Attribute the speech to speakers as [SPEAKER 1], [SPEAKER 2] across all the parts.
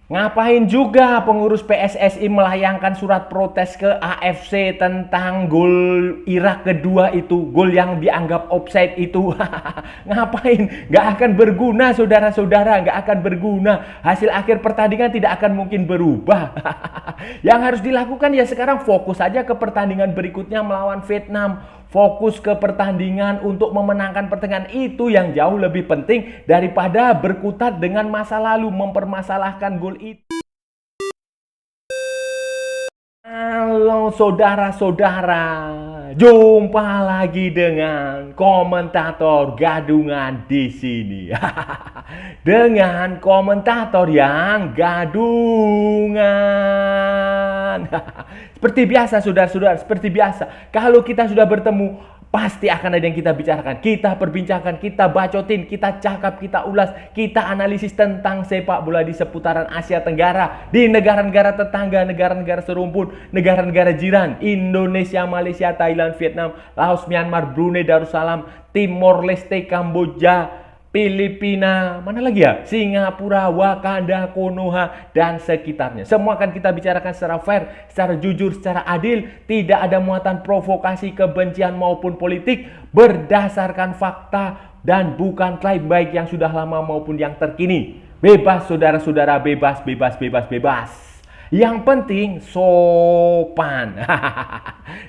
[SPEAKER 1] Ngapain juga pengurus PSSI melayangkan surat protes ke AFC tentang gol Irak kedua itu, gol yang dianggap offside itu. Ngapain? Nggak akan berguna, saudara-saudara, nggak akan berguna. Hasil akhir pertandingan tidak akan mungkin berubah. Yang harus dilakukan ya sekarang fokus saja ke pertandingan berikutnya melawan Vietnam. Fokus ke pertandingan untuk memenangkan pertandingan itu yang jauh lebih penting daripada berkutat dengan masa lalu, mempermasalahkan gol itu. Halo saudara-saudara, jumpa lagi dengan komentator gadungan di sini. Dengan komentator yang gadungan. Seperti biasa saudara-saudara, seperti biasa. Kalau kita sudah bertemu, pasti akan ada yang kita bicarakan, kita perbincangkan, kita bacotin, kita cakap, kita ulas, kita analisis tentang sepak bola di seputaran Asia Tenggara, di negara-negara tetangga, negara-negara serumpun, negara-negara jiran, Indonesia, Malaysia, Thailand, Vietnam, Laos, Myanmar, Brunei Darussalam, Timor Leste, Kamboja, Filipina, mana lagi ya? Singapura, Wakanda, Konoha, dan sekitarnya. Semua akan kita bicarakan secara fair, secara jujur, secara adil. Tidak ada muatan provokasi, kebencian maupun politik. Berdasarkan fakta dan bukan klaim baik yang sudah lama maupun yang terkini. Bebas saudara-saudara, bebas, bebas, bebas, bebas. Yang penting sopan.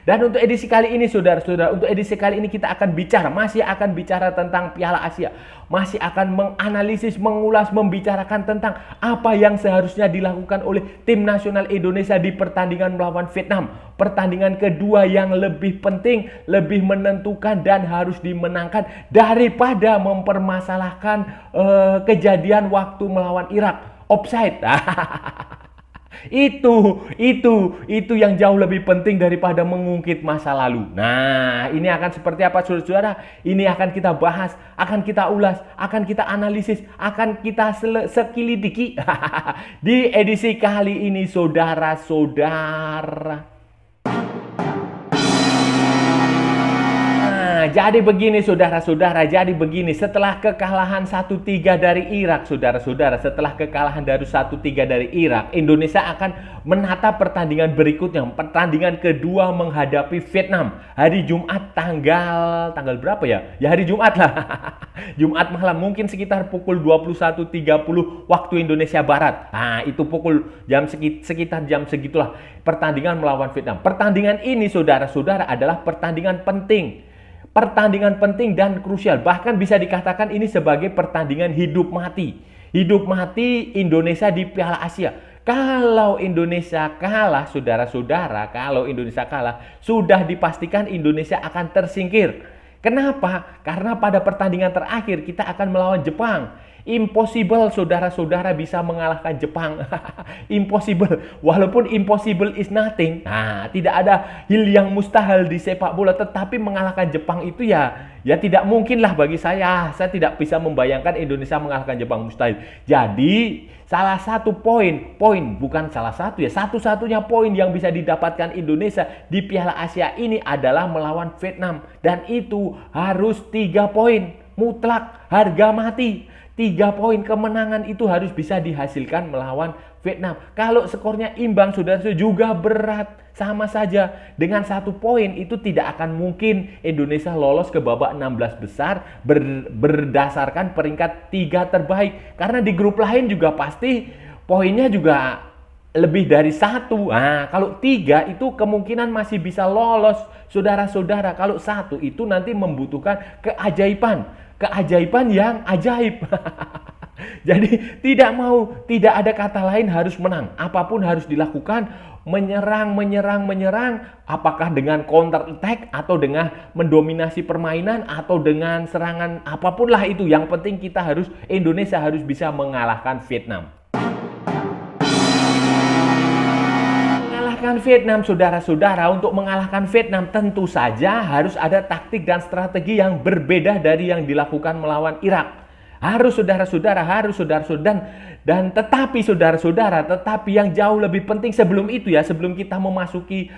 [SPEAKER 1] Dan untuk edisi kali ini saudara-saudara, untuk edisi kali ini kita akan bicara, masih akan bicara tentang Piala Asia. Masih akan menganalisis, mengulas, membicarakan tentang apa yang seharusnya dilakukan oleh tim nasional Indonesia di pertandingan melawan Vietnam. Pertandingan kedua yang lebih penting, lebih menentukan dan harus dimenangkan daripada mempermasalahkan kejadian waktu melawan Irak. Offside. Itu yang jauh lebih penting daripada mengungkit masa lalu. Nah, ini akan seperti apa saudara-saudara? Ini akan kita bahas, akan kita ulas, akan kita analisis, akan kita sekilidiki di edisi kali ini saudara-saudara. Jadi begini saudara-saudara, jadi begini, setelah kekalahan 1-3 dari Irak, saudara-saudara, setelah kekalahan dari 1-3 dari Irak, Indonesia akan menata pertandingan berikutnya, pertandingan kedua menghadapi Vietnam, hari Jumat tanggal berapa ya? Ya hari Jumat lah. Jumat malam, mungkin sekitar pukul 21.30 waktu Indonesia Barat. Nah, itu pukul sekitar jam segitulah pertandingan melawan Vietnam. Pertandingan ini saudara-saudara adalah pertandingan penting. Pertandingan penting dan krusial. Bahkan bisa dikatakan ini sebagai pertandingan hidup mati. Hidup mati Indonesia di Piala Asia. Kalau Indonesia kalah, saudara-saudara, kalau Indonesia kalah, sudah dipastikan Indonesia akan tersingkir. Kenapa? Karena pada pertandingan terakhir kita akan melawan Jepang. Impossible saudara-saudara bisa mengalahkan Jepang. Impossible. Walaupun impossible is nothing. Nah, tidak ada hal yang mustahil di sepak bola. Tetapi mengalahkan Jepang itu ya tidak mungkin lah bagi saya. Saya tidak bisa membayangkan Indonesia mengalahkan Jepang, mustahil. Jadi salah satu bukan salah satu ya, satu-satunya poin yang bisa didapatkan Indonesia di Piala Asia ini adalah melawan Vietnam. Dan itu harus 3 poin. Mutlak, harga mati. 3 poin kemenangan itu harus bisa dihasilkan melawan Vietnam. Kalau skornya imbang, saudara-saudara, juga berat. Sama saja. Dengan 1 poin itu tidak akan mungkin Indonesia lolos ke babak 16 besar berdasarkan peringkat 3 terbaik. Karena di grup lain juga pasti poinnya juga lebih dari 1. Nah, kalau 3 itu kemungkinan masih bisa lolos, saudara-saudara. Kalau 1 itu nanti membutuhkan keajaiban yang ajaib. Jadi tidak ada kata lain, harus menang. Apapun harus dilakukan, menyerang, apakah dengan counter attack atau dengan mendominasi permainan atau dengan serangan, apapun lah itu. Yang penting Indonesia harus bisa mengalahkan Vietnam. Vietnam, saudara-saudara, untuk mengalahkan Vietnam tentu saja harus ada taktik dan strategi yang berbeda dari yang dilakukan melawan Irak. Harus saudara-saudara, dan tetapi yang jauh lebih penting sebelum itu ya, sebelum kita memasuki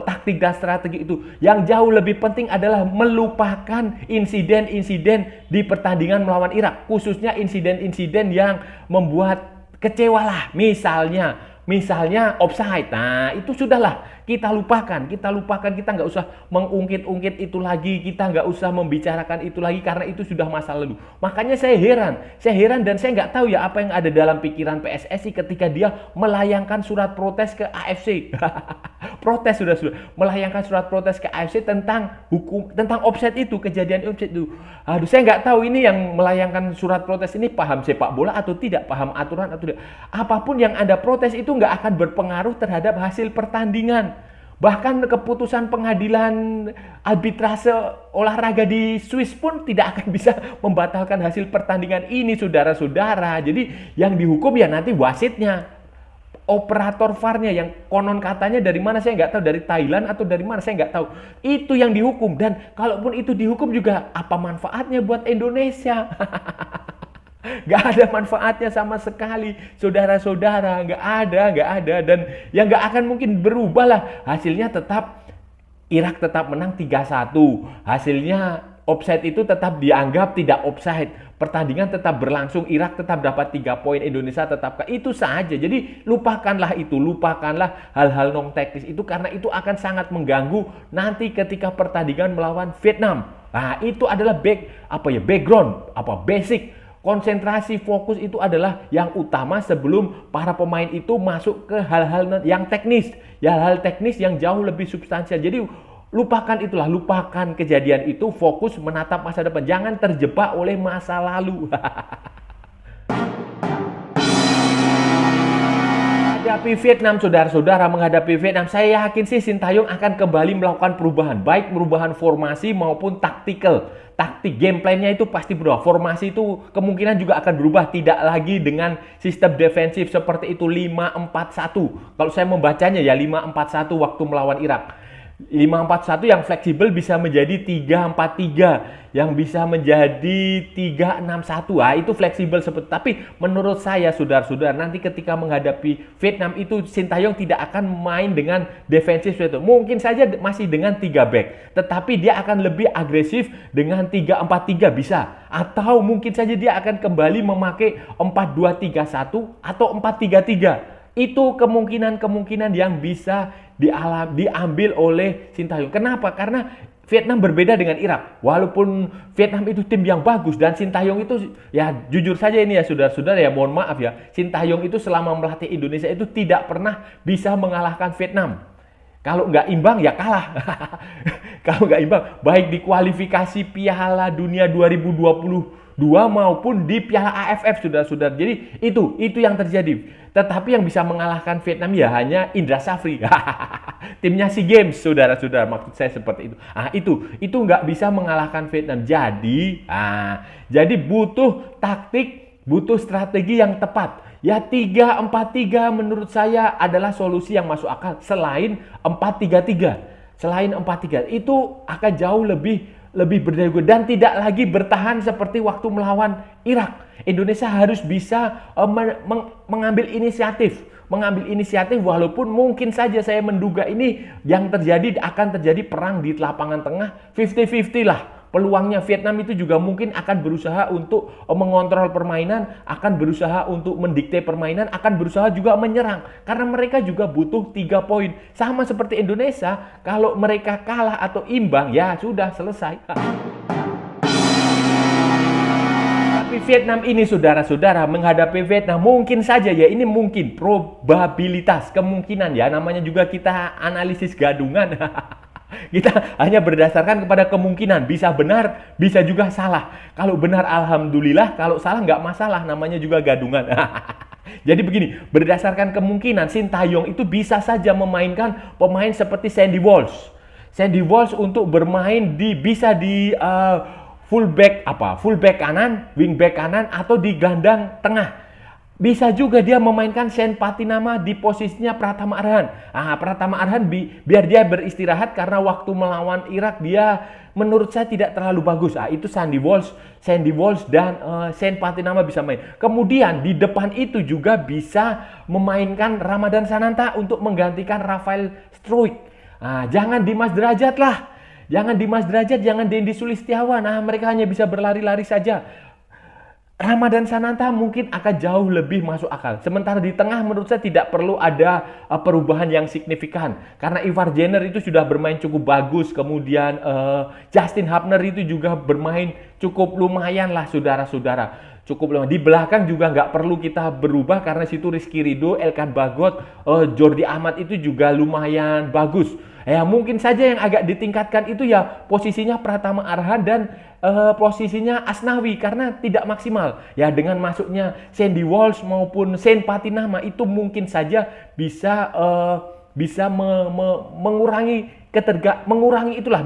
[SPEAKER 1] taktik dan strategi itu, yang jauh lebih penting adalah melupakan insiden-insiden di pertandingan melawan Irak, khususnya insiden-insiden yang membuat kecewalah. Misalnya offside. Nah, itu sudahlah, kita lupakan, kita nggak usah mengungkit-ungkit itu lagi, kita nggak usah membicarakan itu lagi karena itu sudah masa lalu. Makanya saya heran dan saya nggak tahu ya apa yang ada dalam pikiran PSSI ketika dia melayangkan surat protes ke AFC. Protes sudah melayangkan surat protes ke AFC tentang offside itu, kejadian offside itu. Aduh, saya nggak tahu ini yang melayangkan surat protes ini paham sepak bola atau tidak, paham aturan atau tidak. Apapun yang Anda protes itu nggak akan berpengaruh terhadap hasil pertandingan. Bahkan keputusan pengadilan arbitrase olahraga di Swiss pun tidak akan bisa membatalkan hasil pertandingan ini, saudara-saudara. Jadi yang dihukum ya nanti wasitnya, operator VAR-nya yang konon katanya dari mana saya nggak tahu, dari Thailand atau dari mana saya nggak tahu. Itu yang dihukum, dan kalaupun itu dihukum juga apa manfaatnya buat Indonesia? Nggak ada manfaatnya sama sekali, saudara-saudara. Nggak ada. Dan yang nggak akan mungkin berubah lah. Hasilnya tetap Irak tetap menang 3-1. Hasilnya offside itu tetap dianggap tidak offside. Pertandingan tetap berlangsung, Irak tetap dapat 3 poin, Indonesia tetap itu saja. Jadi lupakanlah hal-hal non teknis itu, karena itu akan sangat mengganggu nanti ketika pertandingan melawan Vietnam. Nah, itu adalah basic. Konsentrasi, fokus itu adalah yang utama sebelum para pemain itu masuk ke hal-hal yang teknis. Ya, hal teknis yang jauh lebih substansial. Jadi lupakan kejadian itu, fokus menatap masa depan. Jangan terjebak oleh masa lalu. Menghadapi Vietnam, saudara-saudara, saya yakin sih Sintayong akan kembali melakukan perubahan, baik perubahan formasi maupun taktik game plan-nya itu pasti berubah. Formasi itu kemungkinan juga akan berubah, tidak lagi dengan sistem defensif seperti itu 5-4-1. Kalau saya membacanya ya 5-4-1 waktu melawan Irak. 5-4-1 yang fleksibel bisa menjadi 3-4-3, yang bisa menjadi 3-6-1. Ah, itu fleksibel seperti. Tapi menurut saya, saudara-saudara, nanti ketika menghadapi Vietnam itu Sintayong tidak akan main dengan defensif itu. Mungkin saja masih dengan 3 back, tetapi dia akan lebih agresif dengan 3-4-3 bisa. Atau mungkin saja dia akan kembali memakai 4-2-3-1 atau 4-3-3. Itu kemungkinan yang bisa diambil oleh Sintayong. Kenapa? Karena Vietnam berbeda dengan Irak. Walaupun Vietnam itu tim yang bagus dan Sintayong itu, ya jujur saja ini ya saudara-saudara, ya mohon maaf ya, Sintayong itu selama melatih Indonesia itu tidak pernah bisa mengalahkan Vietnam. Kalau nggak imbang ya kalah. Kalau nggak imbang, baik di kualifikasi Piala Dunia 2022 maupun di Piala AFF, saudara-saudara. Jadi itu yang terjadi. Tetapi yang bisa mengalahkan Vietnam ya hanya Indra Safri. Timnya SEA Games, saudara-saudara. Maksud saya seperti itu. Itu nggak bisa mengalahkan Vietnam. Jadi butuh taktik, butuh strategi yang tepat. Ya 3-4-3 menurut saya adalah solusi yang masuk akal selain 4-3-3. Selain 4-3 itu akan jauh lebih berdaya dan tidak lagi bertahan seperti waktu melawan Irak. Indonesia harus bisa mengambil inisiatif walaupun mungkin saja saya menduga ini yang terjadi akan terjadi perang di lapangan tengah 50-50 lah. Peluangnya Vietnam itu juga mungkin akan berusaha untuk mengontrol permainan, akan berusaha untuk mendikte permainan, akan berusaha juga menyerang. Karena mereka juga butuh 3 poin. Sama seperti Indonesia, kalau mereka kalah atau imbang, ya sudah selesai. Tapi Vietnam ini, saudara-saudara, menghadapi Vietnam mungkin saja ya, ini mungkin probabilitas, kemungkinan ya, namanya juga kita analisis gadungan. Kita hanya berdasarkan kepada kemungkinan, bisa benar, bisa juga salah. Kalau benar alhamdulillah, kalau salah nggak masalah, namanya juga gadungan. Jadi begini, berdasarkan kemungkinan Sintayong itu bisa saja memainkan pemain seperti Sandy Walsh untuk bermain bisa di fullback kanan, wingback kanan, atau di gelandang tengah. Bisa juga dia memainkan Sen Patinama di posisinya Pratama Arhan. Pratama Arhan biar dia beristirahat karena waktu melawan Irak dia menurut saya tidak terlalu bagus. Itu Sandy Walsh dan Sen Patinama bisa main. Kemudian di depan itu juga bisa memainkan Ramadan Sananta untuk menggantikan Rafael Struijk. Jangan Dimas Derajat lah. Jangan Dendi Sulistiawan. Mereka hanya bisa berlari-lari saja. Ramadan Sananta mungkin akan jauh lebih masuk akal. Sementara di tengah menurut saya tidak perlu ada perubahan yang signifikan. Karena Ivar Jenner itu sudah bermain cukup bagus. Kemudian Justin Hubner itu juga bermain cukup lumayan lah saudara-saudara. Cukup lumayan. Di belakang juga nggak perlu kita berubah karena situ Rizky Ridho, Elkan Bagot, Jordi Amat itu juga lumayan bagus. Ya mungkin saja yang agak ditingkatkan itu ya posisinya Pratama Arhan dan posisinya Asnawi karena tidak maksimal. Ya dengan masuknya Sandy Walsh maupun Shane Patinama itu mungkin saja bisa mengurangi mengurangi itulah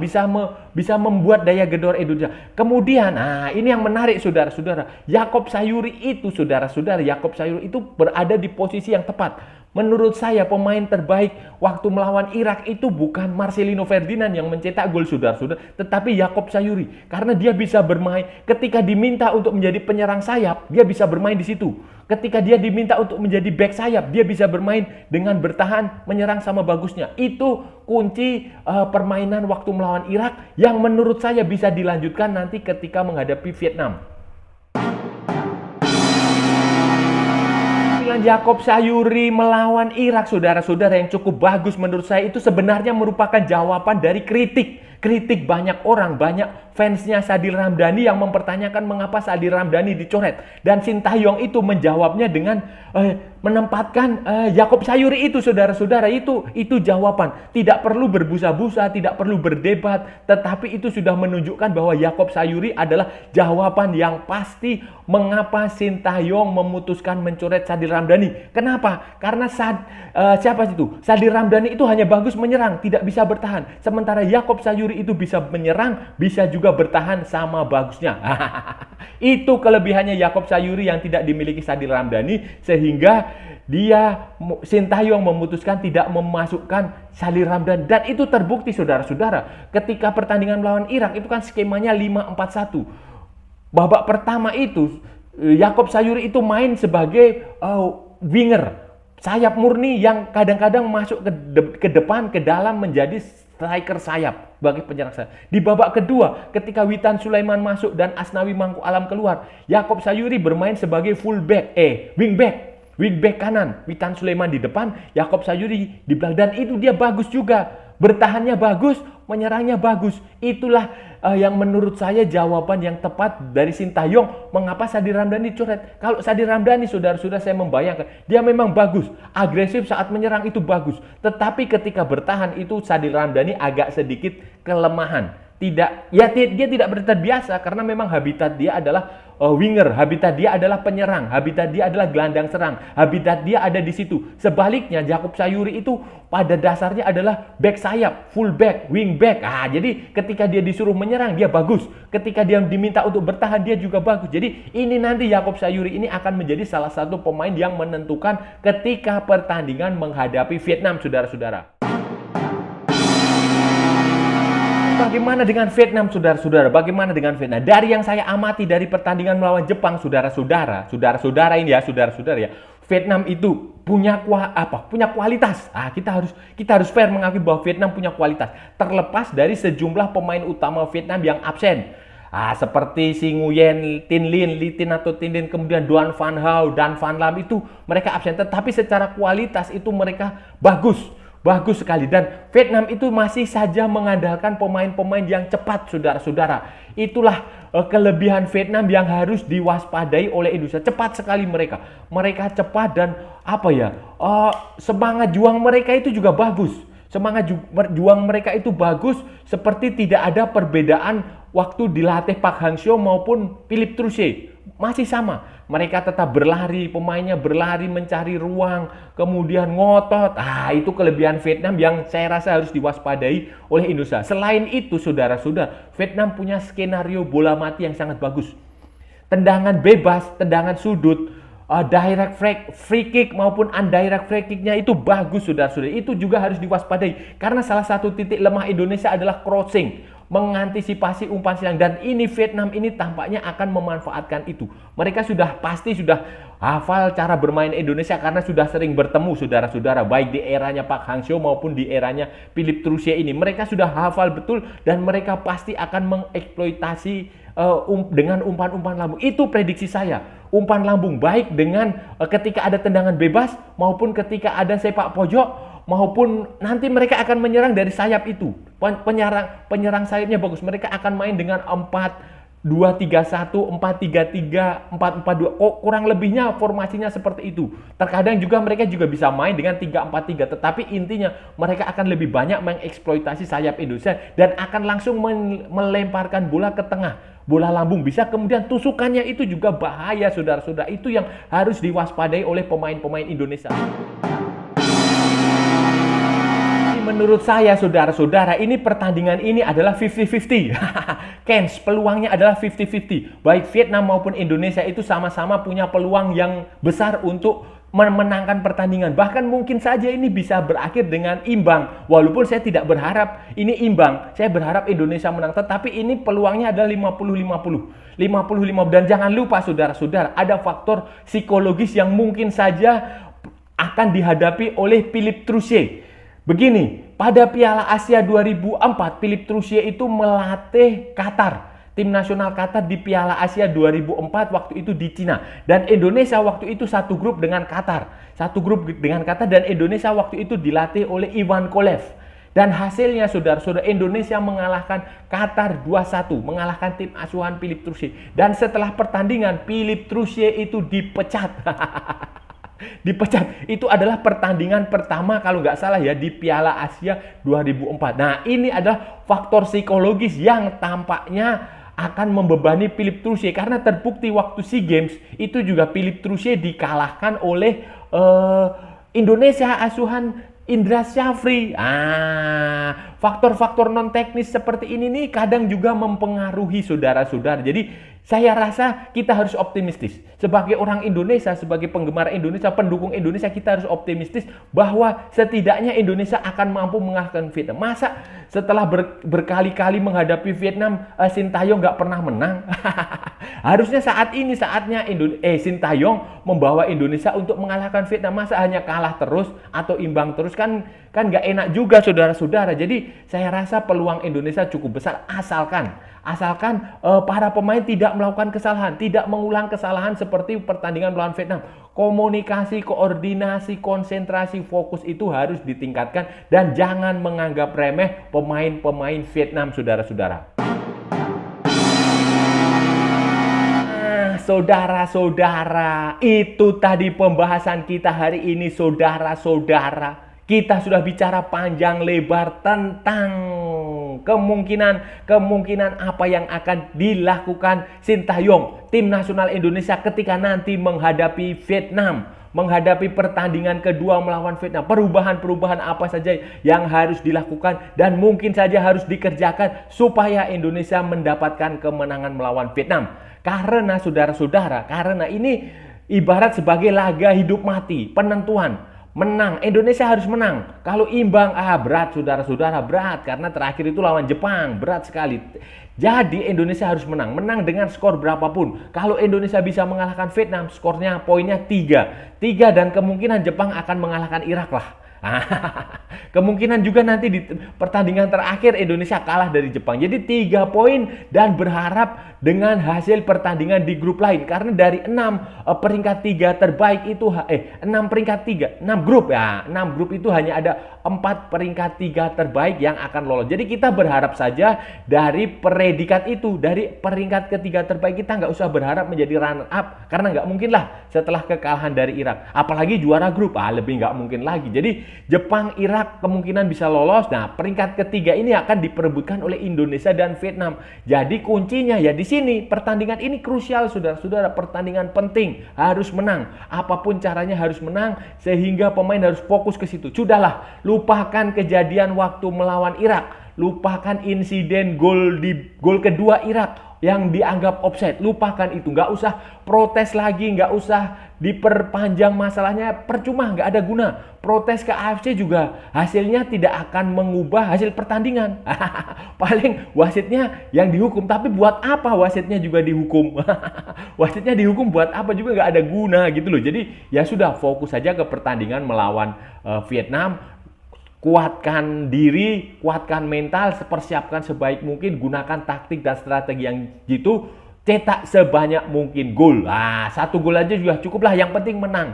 [SPEAKER 1] bisa membuat daya gedor Indonesia. Kemudian, nah ini yang menarik saudara-saudara. Yakob Sayuri itu saudara-saudara, Yakob Sayuri itu berada di posisi yang tepat. Menurut saya pemain terbaik waktu melawan Irak itu bukan Marcelino Ferdinand yang mencetak gol saudara-saudara, tetapi Yakob Sayuri. Karena dia bisa bermain ketika diminta untuk menjadi penyerang sayap, dia bisa bermain di situ. Ketika dia diminta untuk menjadi back sayap, dia bisa bermain dengan bertahan, menyerang sama bagusnya. Itu kunci permainan waktu melawan Irak yang menurut saya bisa dilanjutkan nanti ketika menghadapi Vietnam. Yakob Sayuri melawan Irak saudara-saudara yang cukup bagus menurut saya itu sebenarnya merupakan jawaban dari kritik banyak orang, banyak fansnya Sadil Ramdhani yang mempertanyakan mengapa Sadil Ramdhani dicoret. Dan Sintayong itu menjawabnya dengan menempatkan Yakob Sayuri itu saudara-saudara, itu jawaban. Tidak perlu berbusa-busa, tidak perlu berdebat, tetapi itu sudah menunjukkan bahwa Yakob Sayuri adalah jawaban yang pasti mengapa Sintayong memutuskan mencoret Sadil Ramdhani. Kenapa? Karena siapa itu? Sadil Ramdhani itu hanya bagus menyerang, tidak bisa bertahan. Sementara Yakob Sayuri itu bisa menyerang, bisa juga bertahan sama bagusnya. Itu kelebihannya Yakob Sayuri yang tidak dimiliki Sadil Ramdhani, sehingga Sintayong memutuskan tidak memasukkan Sadil Ramdhani. Dan itu terbukti saudara-saudara. Ketika pertandingan melawan Irak itu kan skemanya 5-4-1. Babak pertama itu Yakob Sayuri itu main sebagai winger, sayap murni yang kadang-kadang masuk ke depan, ke dalam menjadi striker sayap bagi penyerang sayap. Di babak kedua ketika Witan Sulaiman masuk dan Asnawi Mangku Alam keluar, Yakob Sayuri bermain sebagai wingback kanan. Witan Sulaiman di depan, Yakob Sayuri di belakang, dan itu dia bagus juga. Bertahannya bagus, menyerangnya bagus. Itulah yang menurut saya jawaban yang tepat dari Sintayong mengapa Sadil Ramdhani dicoret. Kalau Sadil Ramdhani saudara-saudara saya membayangkan, dia memang bagus, agresif saat menyerang itu bagus. Tetapi ketika bertahan itu Sadil Ramdhani agak sedikit kelemahan. Dia tidak terbiasa karena memang habitat dia adalah winger, habitat dia adalah penyerang, habitat dia adalah gelandang serang, habitat dia ada di situ. Sebaliknya Yakob Sayuri itu pada dasarnya adalah back sayap, full back, wing back. Jadi ketika dia disuruh menyerang dia bagus, ketika dia diminta untuk bertahan dia juga bagus. Jadi ini nanti Yakob Sayuri ini akan menjadi salah satu pemain yang menentukan ketika pertandingan menghadapi Vietnam saudara-saudara. Bagaimana dengan Vietnam saudara-saudara? Bagaimana dengan Vietnam? Dari yang saya amati dari pertandingan melawan Jepang saudara-saudara ini ya saudara-saudara ya. Vietnam itu punya kualitas. Kita harus fair mengakui bahwa Vietnam punya kualitas. Terlepas dari sejumlah pemain utama Vietnam yang absen. Seperti Si Nguyen, Tin Lin, kemudian Duan Van Hau dan Van Lam itu mereka absen. Tetapi secara kualitas itu mereka bagus sekali, dan Vietnam itu masih saja mengandalkan pemain-pemain yang cepat saudara-saudara. Itulah kelebihan Vietnam yang harus diwaspadai oleh Indonesia. Cepat sekali mereka cepat dan semangat juang mereka itu juga bagus. Semangat juang mereka itu bagus, seperti tidak ada perbedaan waktu dilatih Park Hang-seo maupun Philippe Troussier. Masih sama. Mereka tetap berlari, pemainnya berlari mencari ruang, kemudian ngotot. Itu kelebihan Vietnam yang saya rasa harus diwaspadai oleh Indonesia. Selain itu saudara-saudara, Vietnam punya skenario bola mati yang sangat bagus. Tendangan bebas, tendangan sudut, direct free kick maupun undirect free kicknya itu bagus saudara-saudara. Itu juga harus diwaspadai karena salah satu titik lemah Indonesia adalah crossing, mengantisipasi umpan silang, dan ini Vietnam ini tampaknya akan memanfaatkan itu. Mereka pasti sudah hafal cara bermain Indonesia karena sudah sering bertemu saudara-saudara, baik di eranya Park Hang-seo maupun di eranya Philippe Troussier ini. Mereka sudah hafal betul dan mereka pasti akan mengeksploitasi dengan umpan-umpan lambung. Itu prediksi saya. Umpan lambung baik dengan ketika ada tendangan bebas maupun ketika ada sepak pojok maupun nanti mereka akan menyerang dari sayap itu. Penyerang sayapnya bagus. Mereka akan main dengan 4-2-3-1, 4-3-3, 4-4-2. Kurang lebihnya formasinya seperti itu. Terkadang juga mereka juga bisa main dengan 3-4-3. Tetapi intinya mereka akan lebih banyak mengeksploitasi sayap Indonesia dan akan langsung melemparkan bola ke tengah. Bola lambung bisa, kemudian tusukannya itu juga bahaya, saudara-saudara. Itu yang harus diwaspadai oleh pemain-pemain Indonesia. Menurut saya, saudara-saudara, ini pertandingan ini adalah 50-50. Kens, peluangnya adalah 50-50. Baik Vietnam maupun Indonesia itu sama-sama punya peluang yang besar untuk memenangkan pertandingan. Bahkan mungkin saja ini bisa berakhir dengan imbang. Walaupun saya tidak berharap ini imbang. Saya berharap Indonesia menang. Tetapi ini peluangnya adalah 50-50. 50-50. Dan jangan lupa saudara-saudara, ada faktor psikologis yang mungkin saja akan dihadapi oleh Philippe Troussier. Begini, pada Piala Asia 2004, Philippe Troussier itu melatih Qatar. Tim nasional Qatar di Piala Asia 2004 waktu itu di Cina. Dan Indonesia waktu itu satu grup dengan Qatar. Satu grup dengan Qatar dan Indonesia waktu itu dilatih oleh Ivan Kolev. Dan hasilnya saudara-saudara, Indonesia mengalahkan Qatar 2-1. Mengalahkan tim asuhan Philippe Troussier. Dan setelah pertandingan, Philippe Troussier itu dipecat. Dipecat. Itu adalah pertandingan pertama kalau nggak salah ya di Piala Asia 2004. Nah, ini adalah faktor psikologis yang tampaknya akan membebani Philippe Troussier karena terbukti waktu SEA Games itu juga Philippe Troussier dikalahkan oleh Indonesia asuhan Indra Syafri. Faktor-faktor non teknis seperti ini nih kadang juga mempengaruhi saudara-saudara. Jadi saya rasa kita harus optimistis. Sebagai orang Indonesia, sebagai penggemar Indonesia, pendukung Indonesia, kita harus optimistis bahwa setidaknya Indonesia akan mampu mengalahkan Vietnam. Masa setelah berkali-kali menghadapi Vietnam, Sintayong nggak pernah menang? Harusnya saat ini saatnya Sintayong membawa Indonesia untuk mengalahkan Vietnam. Masa hanya kalah terus atau imbang terus kan nggak enak juga saudara-saudara. Jadi saya rasa peluang Indonesia cukup besar asalkan para pemain tidak melakukan kesalahan, tidak mengulang kesalahan seperti pertandingan melawan Vietnam. Komunikasi, koordinasi, konsentrasi, fokus itu harus ditingkatkan dan jangan menganggap remeh pemain-pemain Vietnam, saudara-saudara. Saudara-saudara, itu tadi pembahasan kita hari ini, saudara-saudara. Kita sudah bicara panjang lebar tentang kemungkinan apa yang akan dilakukan Sintayong, tim nasional Indonesia ketika nanti menghadapi Vietnam, menghadapi pertandingan kedua melawan Vietnam. Perubahan-perubahan apa saja yang harus dilakukan dan mungkin saja harus dikerjakan supaya Indonesia mendapatkan kemenangan melawan Vietnam. Karena saudara-saudara, karena ini ibarat sebagai laga hidup mati, penentuan. Menang, Indonesia harus menang. Kalau imbang, berat saudara-saudara, berat. Karena terakhir itu lawan Jepang, berat sekali. Jadi Indonesia harus menang. Menang dengan skor berapapun. Kalau Indonesia bisa mengalahkan Vietnam, skornya poinnya 3. 3 dan kemungkinan Jepang akan mengalahkan Irak lah. Kemungkinan juga nanti di pertandingan terakhir Indonesia kalah dari Jepang. Jadi 3 poin dan berharap dengan hasil pertandingan di grup lain. Karena dari 6 peringkat 3 terbaik itu 6 peringkat 3, 6 grup ya. 6 grup itu hanya ada 4 peringkat 3 terbaik yang akan lolos. Jadi kita berharap saja dari predikat itu, dari peringkat ketiga terbaik kita nggak usah berharap menjadi runner up. Karena nggak mungkin lah setelah kekalahan dari Irak. Apalagi juara grup, lebih nggak mungkin lagi. Jadi Jepang, Irak kemungkinan bisa lolos. Nah, peringkat ketiga ini akan diperebutkan oleh Indonesia dan Vietnam. Jadi kuncinya ya di sini. Pertandingan ini krusial, saudara-saudara. Pertandingan penting, harus menang. Apapun caranya harus menang sehingga pemain harus fokus ke situ. Sudahlah, lupakan kejadian waktu melawan Irak. Lupakan insiden gol kedua Irak yang dianggap offside. Lupakan itu, nggak usah protes lagi, nggak usah diperpanjang masalahnya, percuma, nggak ada guna. Protes ke AFC juga hasilnya tidak akan mengubah hasil pertandingan. Paling wasitnya yang dihukum, tapi buat apa wasitnya juga dihukum? Wasitnya dihukum buat apa juga, nggak ada guna gitu loh. Jadi ya sudah, fokus saja ke pertandingan melawan Vietnam. kuatkan diri, kuatkan mental, persiapkan sebaik mungkin, gunakan taktik dan strategi yang gitu, cetak sebanyak mungkin gol. Ah, 1 gol aja juga cukup lah, yang penting menang.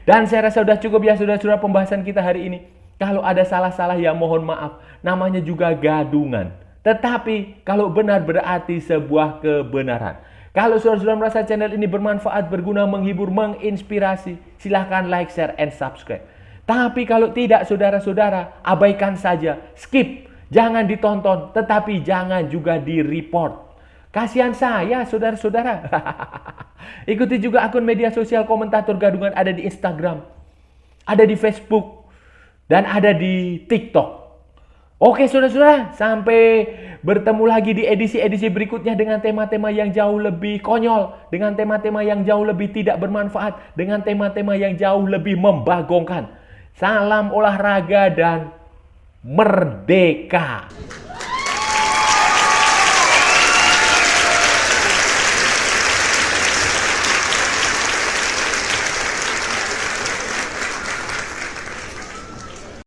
[SPEAKER 1] Dan saya rasa sudah cukup ya saudara-saudara pembahasan kita hari ini. Kalau ada salah-salah ya mohon maaf, namanya juga gadungan. Tetapi kalau benar berarti sebuah kebenaran. Kalau saudara-saudara merasa channel ini bermanfaat, berguna, menghibur, menginspirasi, silahkan like, share, and subscribe. Tapi kalau tidak saudara-saudara, abaikan saja, skip, jangan ditonton, tetapi jangan juga di-report. Kasihan saya saudara-saudara. Ikuti juga akun media sosial Komentator Gadungan, ada di Instagram, ada di Facebook, dan ada di TikTok. Oke saudara-saudara, sampai bertemu lagi di edisi-edisi berikutnya dengan tema-tema yang jauh lebih konyol, dengan tema-tema yang jauh lebih tidak bermanfaat, dengan tema-tema yang jauh lebih membagongkan. Salam olahraga dan merdeka!